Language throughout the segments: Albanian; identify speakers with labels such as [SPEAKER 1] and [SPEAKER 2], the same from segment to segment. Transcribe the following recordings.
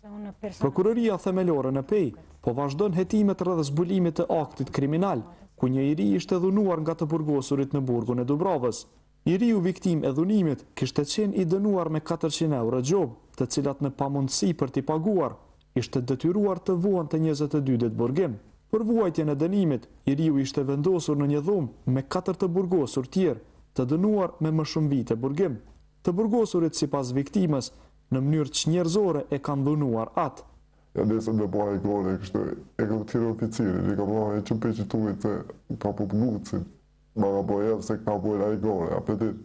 [SPEAKER 1] Prokuroria themelore në Pej po vazhdon hetimet rreth zbulimit të aktit kriminal, ku një iri ishte dhunuar nga të burgosurit në burgun e Dubravës. Iriu viktim e dhunimit kishte qenë i dënuar me 400 euro gjobë, të cilat në pamundësi për t'i paguar, ishte detyruar të vuante 22 ditë burgim. Për vuajtjen e dënimit, iriu ishte vendosur në një dhumë me 4 të burgosur tjerë, të dënuar me më shumë vite burgim. Të burgosurit sipas viktimës, në mënyrë çnjerëzore e kanë dhunuar atë.
[SPEAKER 2] Ja nesër me bëha i gole, e kam tjere oficirin, e kam bëha e qëmpe që tuit se ka po pëgucin. Ma ka po edhe se ka po e la i gole, apetit.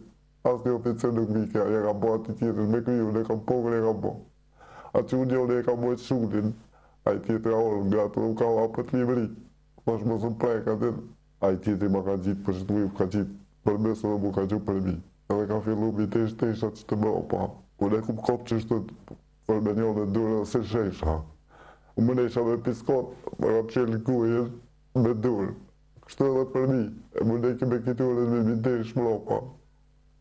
[SPEAKER 2] As një oficir nuk mike, e kam bëha të tjetër me kriju, e kam pokër e kam bëha. A që unë e kam bëjt shunin, a i tjetër a orë, nga të nuk ka apët livri. Ma shmë së mprek atin, a i tjetër ma ka gjitë për shtu i ka gjitë për mesë dhe mu ka gjitë për mi. Edhe ka fillu mi teshat që të më opa. Unë e kum kopë që shtë për me njën e durë se shesha. Unë më nesha me piskot, më kam qelë kujën me durë. Kështë edhe për mi, e më ne keme kiturë me mi desh më opa.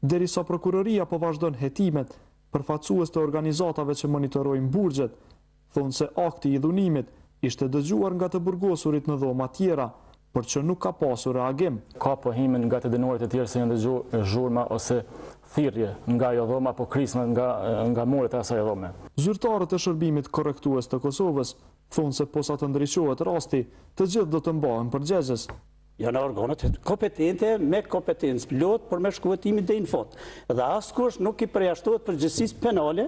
[SPEAKER 1] Derisa prokuroria po vazhdon hetimet, përfaqësues të organizatave që monitorojnë burgjet, thonë se akti i dhunimit ishte dëgjuar nga të burgosurit në dhoma tjera, por që nuk ka pasur reagim.
[SPEAKER 3] Ka pohimin nga të dënuarit e tjerë se janë dëgjuar zhurma ose thirrje nga ajo dhoma, apo krisma nga muret e asaj dhome.
[SPEAKER 1] Zyrtarët e shërbimit korrektues të Kosovës thonë se posa të ndryshohet rasti, të gjithë do të mbahen përgjegjës.
[SPEAKER 4] Janë organet kompetente me kompetencë plot për me shkuetimin deri në fund. Dhe askush nuk i përjashtohet përgjegjësisë penale,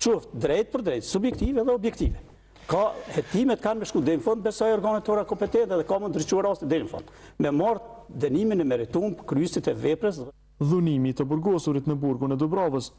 [SPEAKER 4] qoftë drejt për drejt, subjektive dhe objektive. Ka hetimet kanë me shku deri në fund, besoj organet tona kompetente dhe ka më ndryshuar rasti deri në fund. Me marr dënimin e merituar për kryesit e veprës.
[SPEAKER 1] Dhunimi të burgosurit në burgun e Dubravës